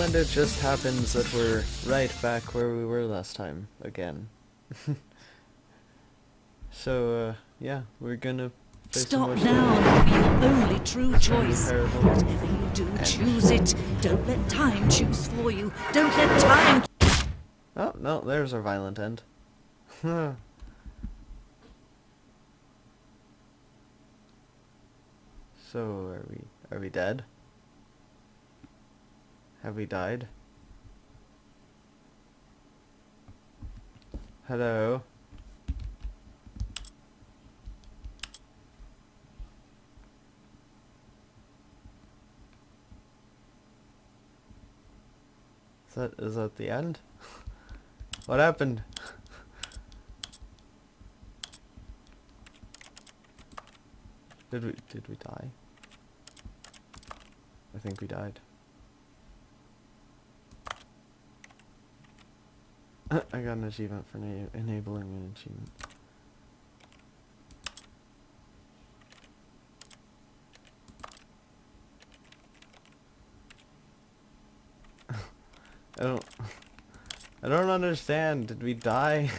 And it just happens that we're right back where we were last time, again. So, yeah, we're gonna face Stop more now, it'll be your only true choice. Terrible. Whatever you do, choose it. Don't let time choose for you. Don't let time... Oh, no, there's our violent end. So, are we dead? Have we died? Hello? Is that the end? What happened? Did we die? I think we died. I got an achievement for enabling an achievement. I don't understand. Did we die?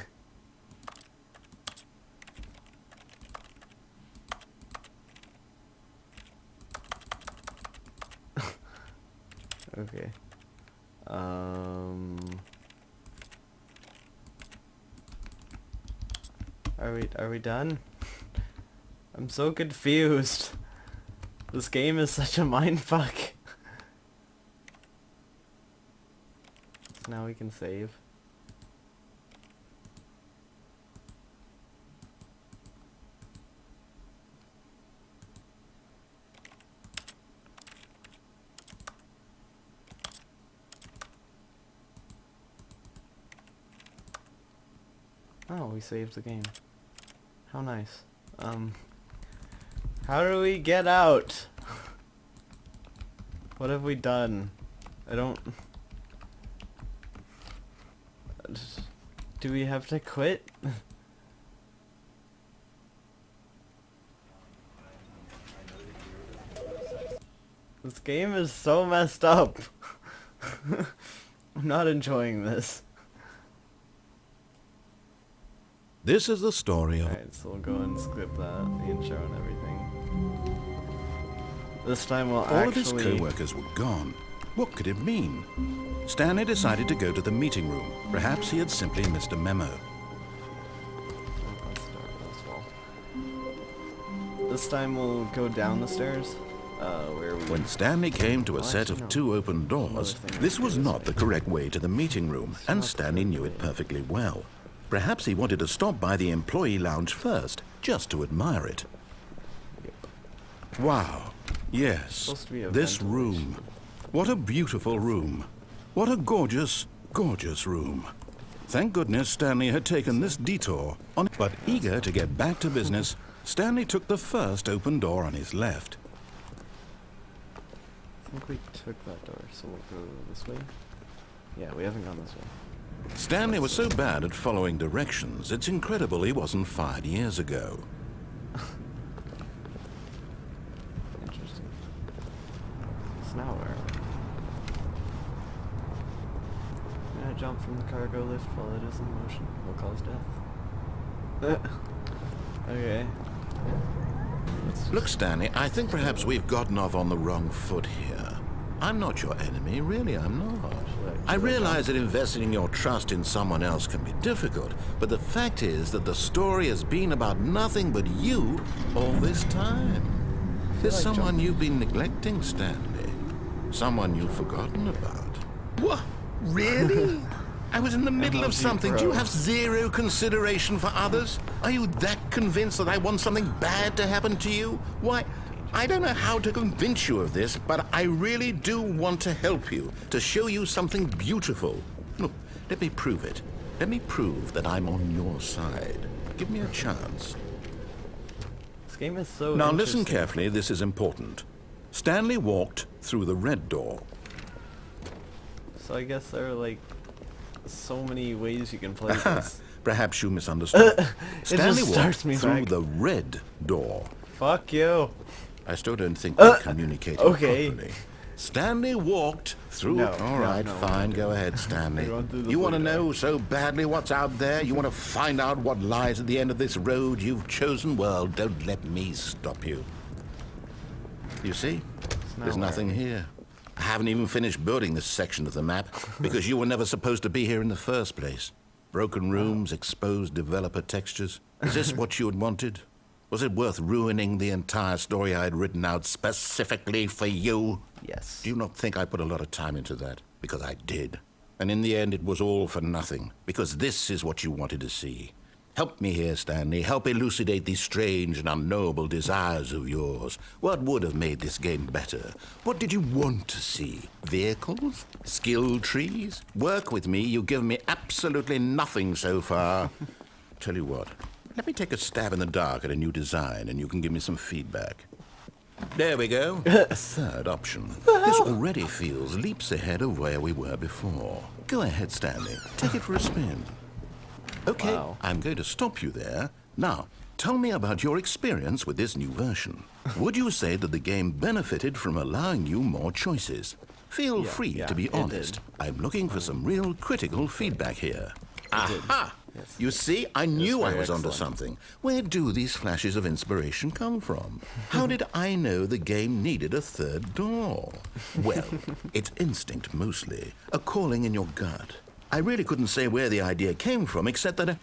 Okay. Are we done? I'm so confused. This game is such a mindfuck. So now we can save. Oh, we saved the game. How nice. How do we get out? What have we done? I don't... Do we have to quit? This game is so messed up. I'm not enjoying this. This is the story of... Alright, so we'll go and skip that, the intro and everything. This time we'll All of his actually... co-workers were gone. What could it mean? Stanley decided to go to the meeting room. Perhaps he had simply missed a memo. Let's start this wall. This time we'll go down the stairs. Where we... When Stanley came to a set of two open doors, this was not the correct way to the meeting room, and Stanley knew it perfectly well. Perhaps he wanted to stop by the employee lounge first, just to admire it. Wow. Yes, this room. What a beautiful room. What a gorgeous, gorgeous room. Thank goodness Stanley had taken this detour on. But eager to get back to business, Stanley took the first open door on his left. I think we took that door, so we'll go this way. Yeah, we haven't gone this way. Stanley was so bad at following directions, it's incredible he wasn't fired years ago. Interesting. So now where are we? Can I jump from the cargo lift while it is in motion? Will cause death. Okay. Look, Stanley, I think perhaps we've gotten off on the wrong foot here. I'm not your enemy, really, I'm not. I realize that investing your trust in someone else can be difficult, but the fact is that the story has been about nothing but you all this time. There's someone you've been neglecting, Stanley. Someone you've forgotten about. What? Really? I was in the middle of something. Do you have zero consideration for others? Are you that convinced that I want something bad to happen to you? Why, I don't know how to convince you of this, but I really do want to help you, to show you something beautiful. Look, let me prove it. Let me prove that I'm on your side. Give me a chance. This game is so Now listen carefully, this is important. Stanley walked through the red door. So I guess there are like so many ways you can play this. Perhaps you misunderstood. Stanley just walked starts me through back. the red door. Fuck you. I still don't think we communicated okay. properly. Stanley walked through... No, All no, right, no, fine. no. Go ahead, Stanley. We're going through the You want to blue know so badly what's out there? You want to find out what lies at the end of this road you've chosen? Well, don't let me stop you. You see? There's nothing here. I haven't even finished building this section of the map because you were never supposed to be here in the first place. Broken rooms, exposed developer textures. Is this what you had wanted? Was it worth ruining the entire story I had written out specifically for you? Yes. Do you not think I put a lot of time into that? Because I did. And in the end, it was all for nothing. Because this is what you wanted to see. Help me here, Stanley. Help elucidate these strange and unknowable desires of yours. What would have made this game better? What did you want to see? Vehicles? Skill trees? Work with me. You've given me absolutely nothing so far. Tell you what. Let me take a stab in the dark at a new design, and you can give me some feedback. There we go. Third option. This already feels leaps ahead of where we were before. Go ahead, Stanley. Take it for a spin. Okay, Wow. I'm going to stop you there. Now, tell me about your experience with this new version. Would you say that the game benefited from allowing you more choices? Feel free to be it honest. did. I'm looking for some real critical feedback here. did. Aha! Yes. You see, I knew I very was onto excellent. something. Where do these flashes of inspiration come from? How did I know the game needed a third door? Well, it's instinct mostly, a calling in your gut. I really couldn't say where the idea came from, except that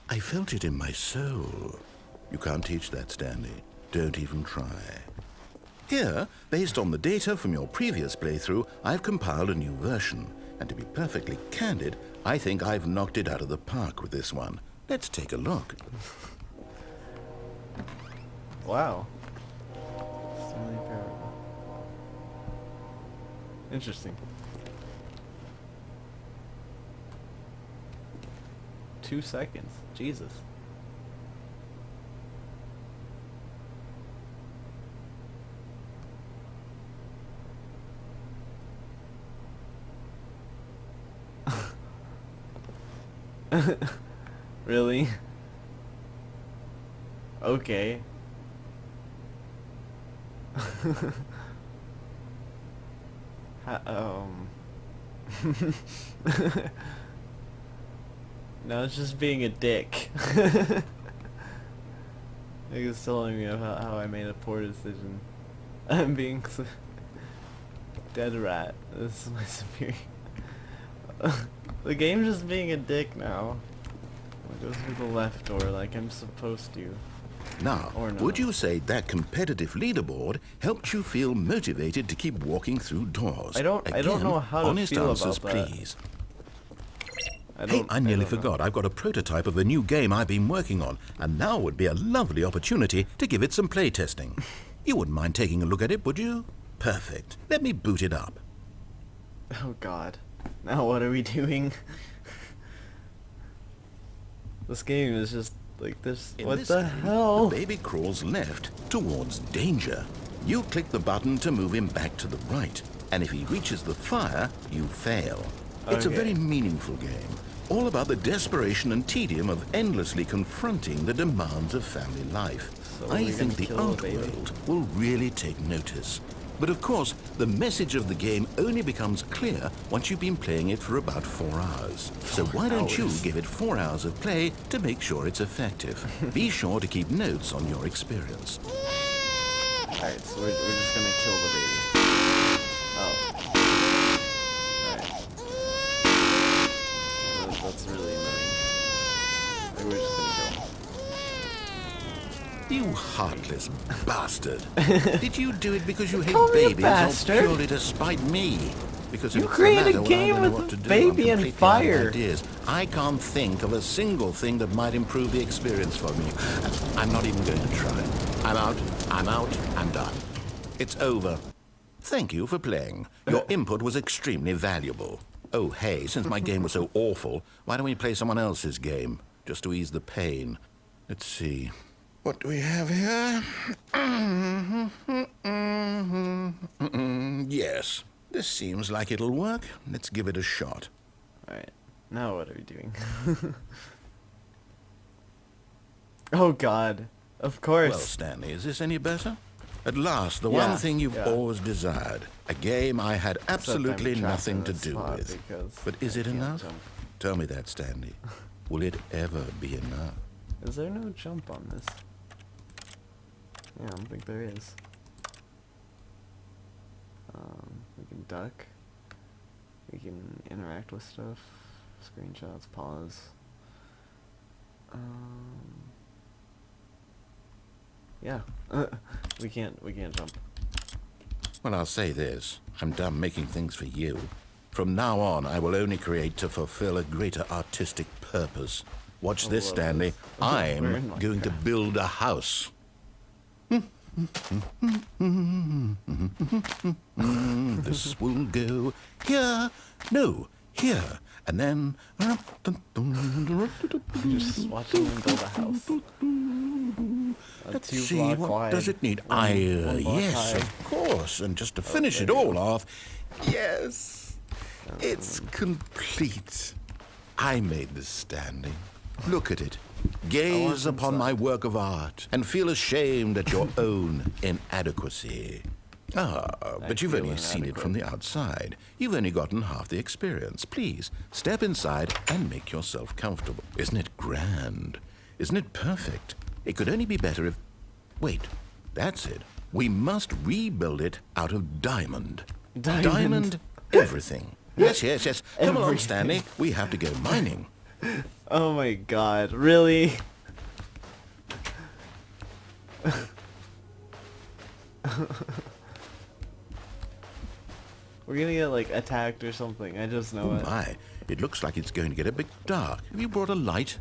I felt it in my soul. You can't teach that, Stanley. Don't even try. Here, based on the data from your previous playthrough, I've compiled a new version. And to be perfectly candid, I think I've knocked it out of the park with this one. Let's take a look. Wow. Stanley Parable. Interesting. 2 seconds. Jesus. Really? Okay. No, it's just being a dick. He was telling me about how I made a poor decision. I'm being dead rat. This is my superior. The game's just being a dick now. I go through the left door like I'm supposed to. Now, Or no. would you say that competitive leaderboard helped you feel motivated to keep walking through doors? I don't Again, know how to honest feel answers, about that. please. I Hey, I nearly don't know. forgot. I've got a prototype of a new game I've been working on, and now would be a lovely opportunity to give it some play testing. You wouldn't mind taking a look at it, would you? Perfect. Let me boot it up. Oh god. Now what are we doing? This game is just like this. In What this the game, hell? The baby crawls left towards danger. You click the button to move him back to the right, and if he reaches the fire, you fail. It's a Okay. very meaningful game, all about the desperation and tedium of endlessly confronting the demands of family life. So I you're think the gonna kill a art baby? world will really take notice. But of course, the message of the game only becomes clear once you've been playing it for about 4 hours. So why don't you hours. give it 4 hours of play to make sure it's effective? Be sure to keep notes on your experience. Alright, so we're just gonna kill the baby. Oh. Alright. That's really annoying. Like, we're just gonna kill him. You heartless bastard. Did you do it because you hate Call me a babies bastard? or purely to spite me? Because if You it's the created a latter, well, I game don't know with what to a do. baby I'm and completely out of fire. Ideas. I can't think of a single thing that might improve the experience for me. I'm not even going to try. I'm out. I'm done. It's over. Thank you for playing. Your input was extremely valuable. Oh, hey, since my game was so awful, why don't we play someone else's game? Just to ease the pain. Let's see. What do we have here? Yes, this seems like it'll work. Let's give it a shot. Alright, now what are we doing? Oh god, of course. Well, Stanley, is this any better? At last, the Yeah, one thing you've yeah. always desired. A game I had absolutely Except I'm trapped nothing in to this do spot with. because But is I it can't enough? jump. Tell me that, Stanley. Will it ever be enough? Is there no jump on this? Yeah, I don't think there is. We can duck. We can interact with stuff. Screenshots, pause. Yeah. we can't jump. Well, I'll say this. I'm done making things for you. From now on, I will only create to fulfill a greater artistic purpose. Watch Oh, this, well, Stanley. this- we're in I'm going to Minecraft. build a house. This will go here. No, here. And then... Just watching them build a house. A Let's 2 see, block what wide, does it need? one block Yes, high. of course. And just to finish it there you all go. off, yes, it's complete. I made this, Stanley. Look at it. Gaze wasn't upon so- my work of art and feel ashamed at your own inadequacy. But you've feel only seen it from the outside. You've only gotten half the experience. Please, step inside and make yourself comfortable. Isn't it grand? Isn't it perfect? It could only be better if... Wait, that's it. We must rebuild it out of diamond. Diamond. Everything. Yes, yes, yes. Come along, Everything. Stanley. We have to go mining. Oh my god, really? We're gonna get like attacked or something, I just know Oh it. my, it looks like it's going to get a bit dark. Have you brought a light?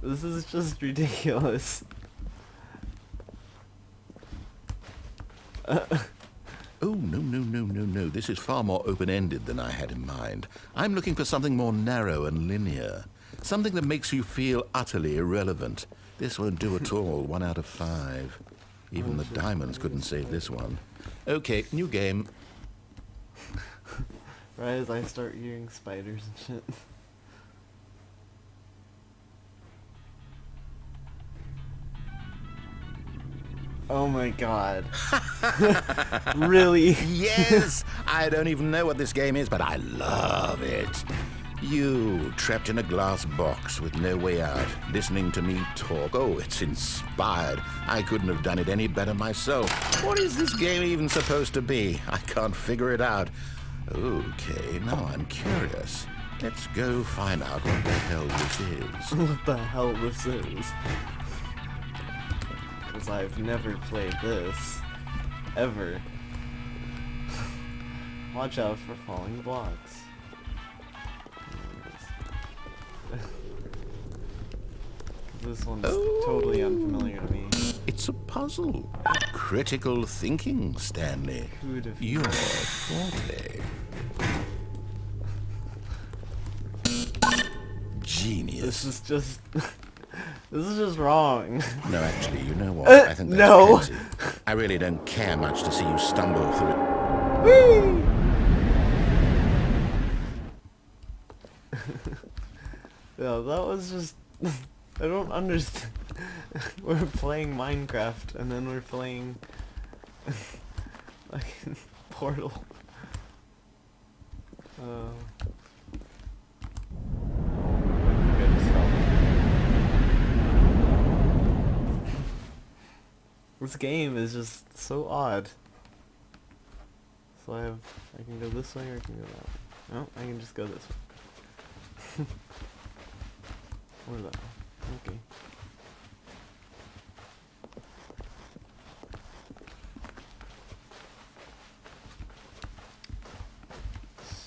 This is just ridiculous. Oh, no, no, no, no, no. This is far more open-ended than I had in mind. I'm looking for something more narrow and linear. Something that makes you feel utterly irrelevant. This won't do at all. 1 out of 5. Even the diamonds couldn't save this one. Okay, new game. Right as I start hearing spiders and shit. Oh my god. Really? Yes! I don't even know what this game is, but I love it. You, trapped in a glass box with no way out, listening to me talk. Oh, it's inspired. I couldn't have done it any better myself. What is this game even supposed to be? I can't figure it out. Okay, now I'm curious. Let's go find out what the hell this is. What the hell this is? Because I've never played this. Ever. Watch out for falling blocks. This one's totally unfamiliar to me. It's a puzzle. Critical thinking, Stanley. Who'd have Your forte. Genius. This is just... this is just wrong. No, actually, you know what? I think that's no. plenty. I really don't care much to see you stumble through it. Whee! Yeah, that was just... I don't understand. We're playing Minecraft, and then we're playing... like, Portal. I think I just fell. This game is just so odd. So I can go this way or I can go that way. No, I can just go this way. Or that way. Okay.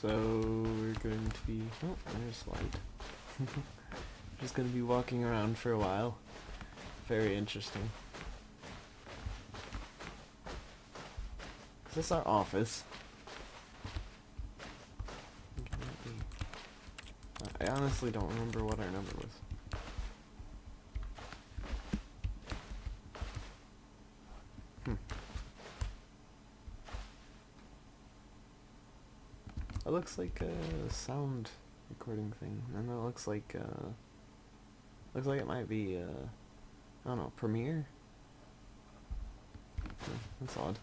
So we're going to be... Oh, there's light. Just going to be walking around for a while. Very interesting. Is this our office? Can that be? I honestly don't remember what our number was. It looks like a sound recording thing, and it looks like it might be I don't know, Premiere. That's odd.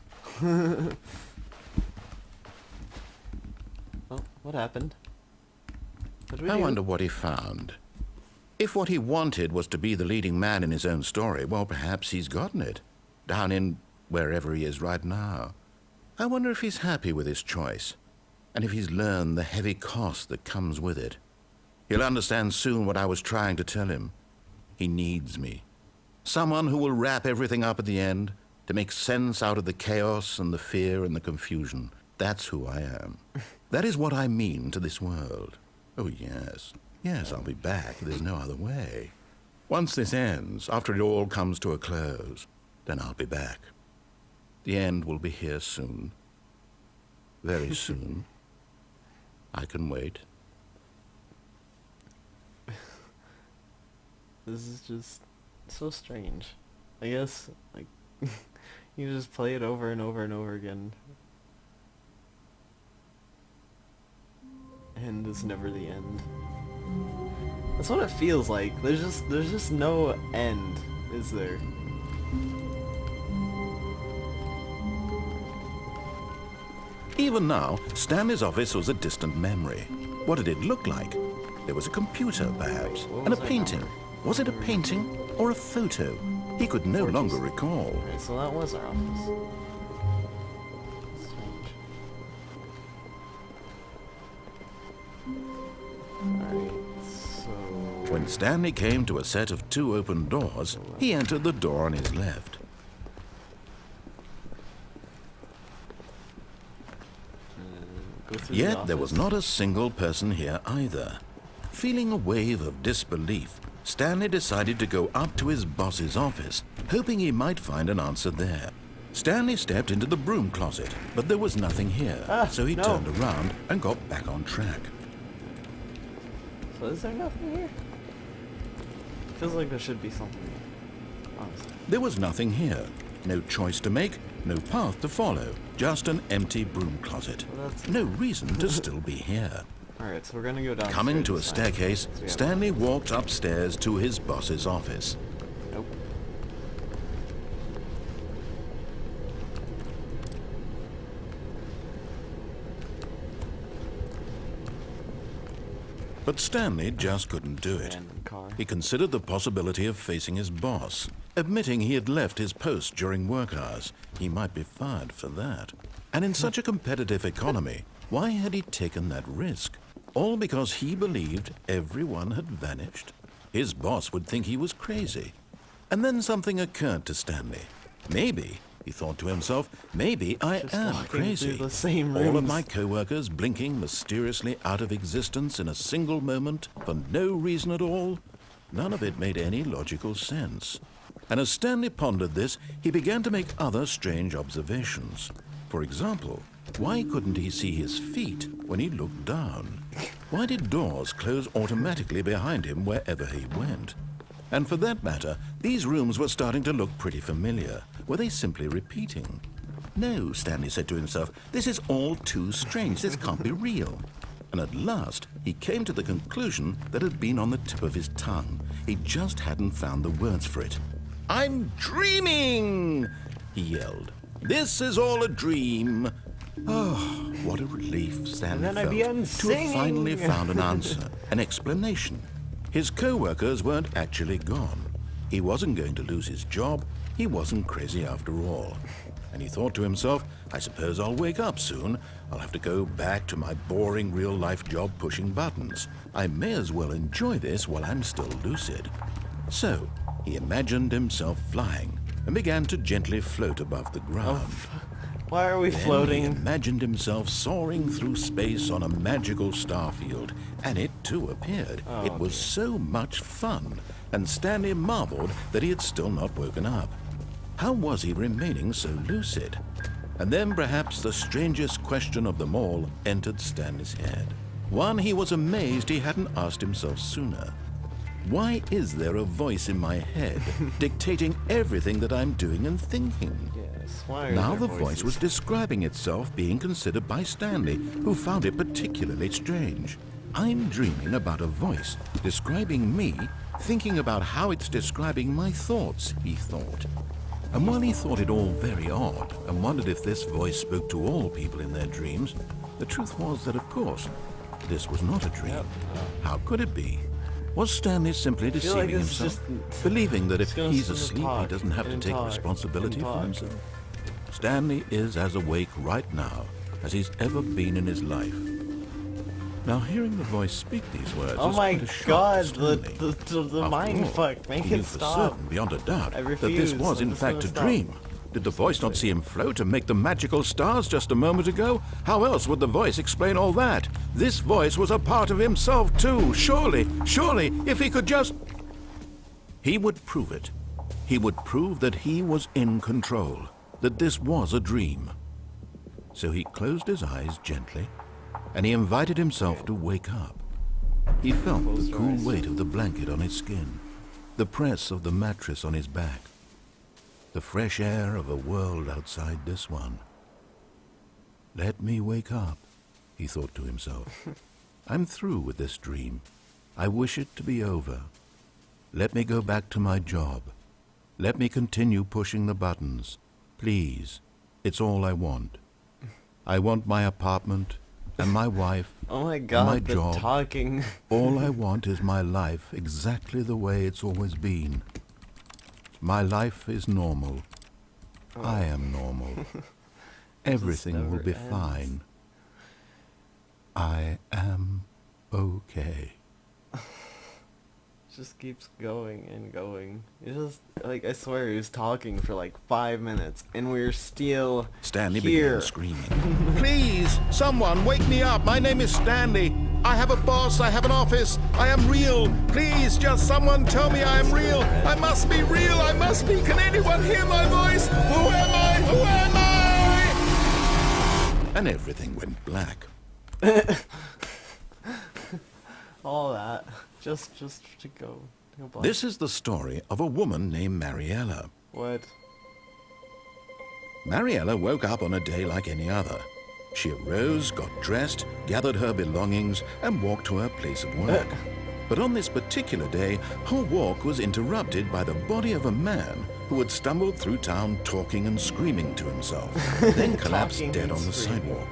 Oh, what happened? What did we I do? wonder what he found. If what he wanted was to be the leading man in his own story, well, perhaps he's gotten it. Down in wherever he is right now. I wonder if he's happy with his choice, and if he's learned the heavy cost that comes with it. He'll understand soon what I was trying to tell him. He needs me. Someone who will wrap everything up at the end, to make sense out of the chaos and the fear and the confusion. That's who I am. That is what I mean to this world. Oh, yes. Yes, I'll be back. There's no other way. Once this ends, after it all comes to a close, then I'll be back. The end will be here soon. Very soon. I can wait. This is just so strange. I guess, like, you just play it over and over and over again. And it's never the end. That's what it feels like. There's just no end, is there? Even now, Stanley's office was a distant memory. What did it look like? There was a computer, perhaps, What and a was our painting. number? Was it a painting or a photo? He could no longer recall. Alright, so that was our office. Strange. Alright, so... When Stanley came to a set of 2 open doors, he entered the door on his left. Go through the Yet there was office. not a single person here either. Feeling a wave of disbelief, Stanley decided to go up to his boss's office, hoping he might find an answer there. Stanley stepped into the broom closet, but there was nothing here, so he no. turned around and got back on track. So is there nothing here? Feels like there should be something, honestly. There was nothing here. No choice to make, no path to follow, just an empty broom closet. Well, that's... No reason to still be here. Alright, so we're gonna go down. Coming to a staircase, Stanley walked upstairs to his boss's office. Nope. But Stanley just couldn't do it. Abandoned car. He considered the possibility of facing his boss. Admitting he had left his post during work hours, he might be fired for that. And in such a competitive economy, why had he taken that risk? All because he believed everyone had vanished? His boss would think he was crazy. And then something occurred to Stanley. Maybe, he thought to himself, maybe I Just am walking crazy. through the same All of rooms. my co-workers blinking mysteriously out of existence in a single moment for no reason at all. None of it made any logical sense. And as Stanley pondered this, he began to make other strange observations. For example, why couldn't he see his feet when he looked down? Why did doors close automatically behind him wherever he went? And for that matter, these rooms were starting to look pretty familiar. Were they simply repeating? No, Stanley said to himself, this is all too strange. This can't be real. And at last, he came to the conclusion that had been on the tip of his tongue. He just hadn't found the words for it. I'm dreaming, he yelled. This is all a dream. Oh, what a relief Stanley And then I felt began to have finally singing. found an answer, an explanation. His co-workers weren't actually gone. He wasn't going to lose his job. He wasn't crazy after all. And he thought to himself, I suppose I'll wake up soon. I'll have to go back to my boring real-life job pushing buttons. I may as well enjoy this while I'm still lucid. So, he imagined himself flying and began to gently float above the ground. Why are we Then he floating? imagined himself soaring through space on a magical starfield, and it too appeared. Oh, it was so much fun, and Stanley marveled that he had still not woken up. How was he remaining so lucid? And then perhaps the strangest question of them all entered Stanley's head. One he was amazed he hadn't asked himself sooner. Why is there a voice in my head dictating everything that I'm doing and thinking? Yes, why are Now there the voice voices? was describing itself being considered by Stanley, who found it particularly strange. I'm dreaming about a voice describing me, thinking about how it's describing my thoughts, he thought. And while he thought it all very odd and wondered if this voice spoke to all people in their dreams, the truth was that, of course, this was not a dream. How could it be? Was Stanley simply feel like deceiving this is himself, just- believing that if it's gonna he's sort of asleep he talk doesn't have to and take talk responsibility and for talk. himself? Stanley is as awake right now as he's ever been in his life. Now, hearing the voice speak these words Oh was my quite a shock god, to the Stanley. After mind all, fuck, make he it knew for stop. certain, beyond a doubt, I that this refuse, was I'm in just fact gonna a stop. dream. Did the voice not see him float and make the magical stars just a moment ago? How else would the voice explain all that? This voice was a part of himself too. Surely, if he could just... He would prove it. He would prove that he was in control, that this was a dream. So he closed his eyes gently, and he invited himself to wake up. He felt Close the your cool eyes. weight of the blanket on his skin, the press of the mattress on his back, the fresh air of a world outside this one. Let me wake up, he thought to himself. I'm through with this dream. I wish it to be over. Let me go back to my job. Let me continue pushing the buttons. Please, it's all I want. I want my apartment and my wife Oh my and god, my the job. talking. All I want is my life exactly the way it's always been. My life is normal. I am normal. Everything will never be ends. fine. I am okay. Just keeps going and going. It just, like, I swear he was talking for like 5 minutes, and we're still Stanley here. began screaming. Please, someone, wake me up. My name is Stanley. I have a boss. I have an office. I am real. Please, just someone tell me I am real. I must be real. I must be. Can anyone hear my voice? Who am I? Who am I? And everything went black. All that. Just to go black. This is the story of a woman named Mariella. What? Mariella woke up on a day like any other. She arose, got dressed, gathered her belongings, and walked to her place of work. But on this particular day, her walk was interrupted by the body of a man who had stumbled through town talking and screaming to himself, then collapsed Talking dead and on the screaming. sidewalk.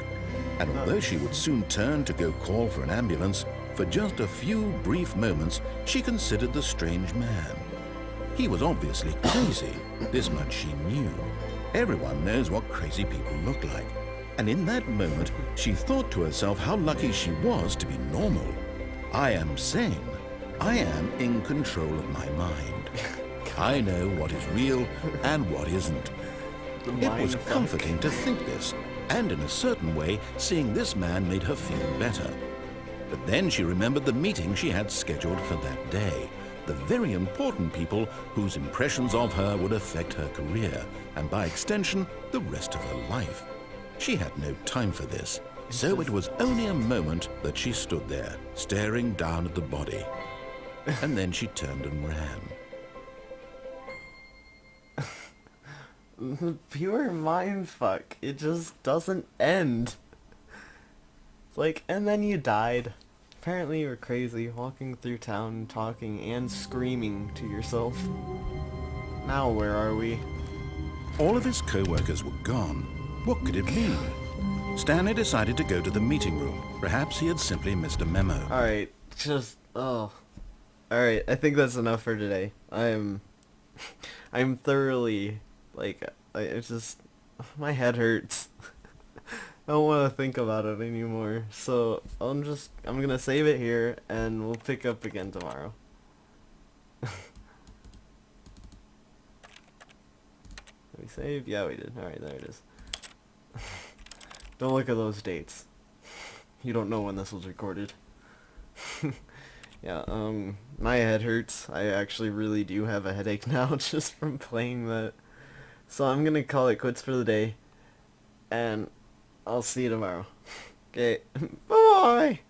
And although she would soon turn to go call for an ambulance, for just a few brief moments, she considered the strange man. He was obviously crazy. This much she knew. Everyone knows what crazy people look like. And in that moment, she thought to herself how lucky she was to be normal. I am sane. I am in control of my mind. I know what is real and what isn't. The It was mind fuck. comforting to think this, and in a certain way, seeing this man made her feel better. But then she remembered the meeting she had scheduled for that day. The very important people whose impressions of her would affect her career, and by extension, the rest of her life. She had no time for this, so it was only a moment that she stood there, staring down at the body. And then she turned and ran. Pure mindfuck. It just doesn't end. It's like, and then you died. Apparently you were crazy, walking through town, talking and screaming to yourself. Now where are we? All of his co-workers were gone. What could it mean? Stanley decided to go to the meeting room. Perhaps he had simply missed a memo. Alright, just, oh. Alright, I think that's enough for today. I'm thoroughly, like, it's just, my head hurts. I don't want to think about it anymore. So, I'm gonna save it here, and we'll pick up again tomorrow. Did we save? Yeah, we did. Alright, there it is. Don't look at those dates. You don't know when this was recorded. Yeah, my head hurts. I actually really do have a headache now just from playing that. So I'm gonna call it quits for the day. And I'll see you tomorrow. Okay, bye!